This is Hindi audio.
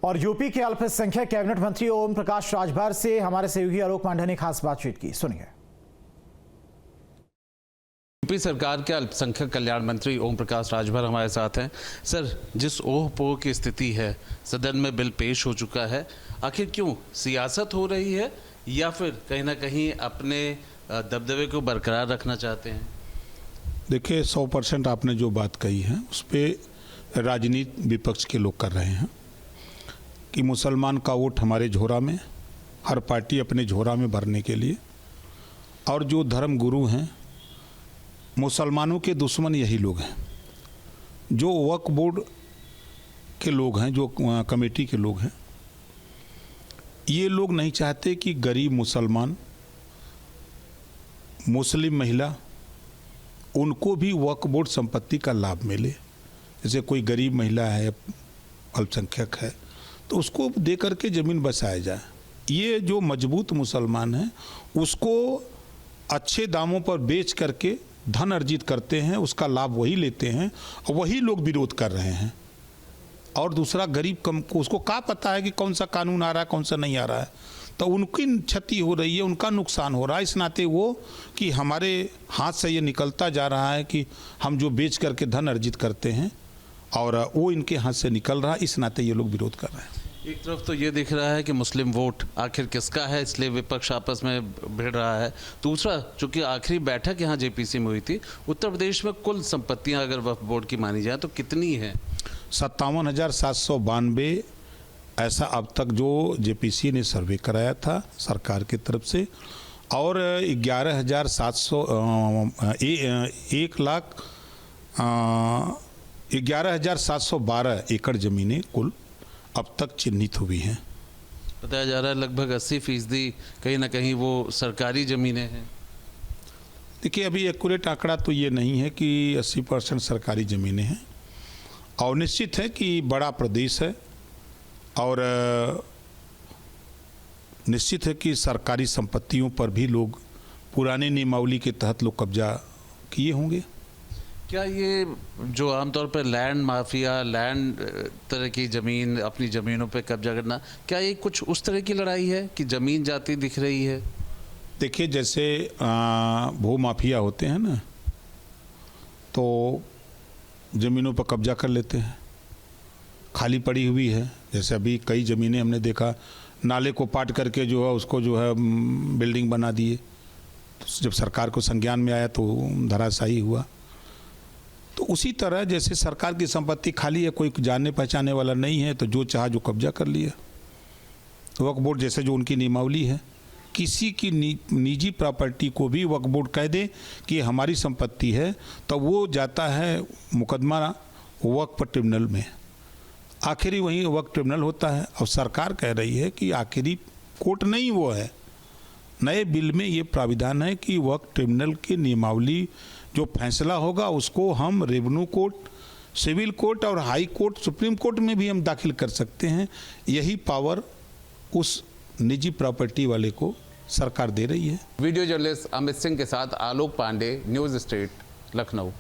और यूपी के अल्पसंख्यक कैबिनेट मंत्री ओम प्रकाश राजभर से हमारे सहयोगी आलोक पांडे ने खास बातचीत की, सुनिए। यूपी सरकार के अल्पसंख्यक कल्याण मंत्री ओम प्रकाश राजभर हमारे साथ हैं। सर, जिस ओह पोह की स्थिति है, सदन में बिल पेश हो चुका है, आखिर क्यों सियासत हो रही है या फिर कहीं ना कहीं अपने दबदबे को बरकरार रखना चाहते हैं? देखिए, 100% आपने जो बात कही है उस पर राजनीति विपक्ष के लोग कर रहे हैं कि मुसलमान का वोट हमारे झोरा में, हर पार्टी अपने झोरा में भरने के लिए, और जो धर्म गुरु हैं मुसलमानों के दुश्मन यही लोग हैं। जो वक्फ बोर्ड के लोग हैं, जो कमेटी के लोग हैं, ये लोग नहीं चाहते कि गरीब मुसलमान, मुस्लिम महिला, उनको भी वक्फ बोर्ड संपत्ति का लाभ मिले। जैसे कोई गरीब महिला है, अल्पसंख्यक है, तो उसको दे करके ज़मीन बसाया जाए। ये जो मजबूत मुसलमान हैं उसको अच्छे दामों पर बेच करके धन अर्जित करते हैं, उसका लाभ वही लेते हैं और वही लोग विरोध कर रहे हैं। और दूसरा, गरीब कम को उसको क्या पता है कि कौन सा कानून आ रहा है, कौन सा नहीं आ रहा है, तो उनकी क्षति हो रही है, उनका नुकसान हो रहा है। इस नाते वो कि हमारे हाथ से ये निकलता जा रहा है कि हम जो बेच करके धन अर्जित करते हैं और वो इनके हाथ से निकल रहा है, इस नाते ये लोग विरोध कर रहे हैं। एक तरफ तो ये दिख रहा है कि मुस्लिम वोट आखिर किसका है, इसलिए विपक्ष आपस में भिड़ रहा है। दूसरा, चूंकि आखिरी बैठक यहाँ जेपीसी में हुई थी, उत्तर प्रदेश में कुल संपत्तियाँ अगर वक्फ बोर्ड की मानी जाए तो कितनी है? 57,792 ऐसा अब तक जो जेपीसी ने सर्वे कराया था सरकार की तरफ से, और 11,712 एकड़ ज़मीनें कुल अब तक चिन्हित हुई हैं। बताया जा रहा है लगभग 80% कहीं ना कहीं वो सरकारी ज़मीनें हैं। देखिए, अभी एक्यूरेट आंकड़ा तो ये नहीं है कि 80% सरकारी ज़मीनें हैं, और निश्चित है कि बड़ा प्रदेश है और निश्चित है कि सरकारी संपत्तियों पर भी लोग पुराने नियमावली के तहत लोग कब्जा किए होंगे। क्या ये जो आमतौर पर लैंड माफिया, लैंड तरह की ज़मीन, अपनी ज़मीनों पे कब्जा करना, क्या ये कुछ उस तरह की लड़ाई है कि ज़मीन जाती दिख रही है? देखिए, जैसे भू माफिया होते हैं ना, तो ज़मीनों पर कब्जा कर लेते हैं, खाली पड़ी हुई है। जैसे अभी कई ज़मीनें हमने देखा, नाले को पाट करके जो है उसको जो है बिल्डिंग बना दिए। तो जब सरकार को संज्ञान में आया तो धराशायी हुआ। तो उसी तरह जैसे सरकार की संपत्ति खाली है, कोई जानने पहचाने वाला नहीं है, तो जो चाहा जो कब्जा कर लिया। वक्फ बोर्ड जैसे जो उनकी नियमावली है, किसी की निजी प्रॉपर्टी को भी वक्फ बोर्ड कह दे कि हमारी संपत्ति है, तो वो जाता है मुकदमा वक्फ ट्रिब्यूनल में। आखिरी वही वक्फ ट्रिब्यूनल होता है। और सरकार कह रही है कि आखिरी कोर्ट नहीं वो है। नए बिल में ये प्राविधान है कि वक्फ ट्रिब्यूनल की नियमावली जो फैसला होगा उसको हम रेवेन्यू कोर्ट, सिविल कोर्ट और हाई कोर्ट, सुप्रीम कोर्ट में भी हम दाखिल कर सकते हैं। यही पावर उस निजी प्रॉपर्टी वाले को सरकार दे रही है। वीडियो जर्नलिस्ट अमित सिंह के साथ आलोक पांडे, न्यूज़ स्टेट, लखनऊ।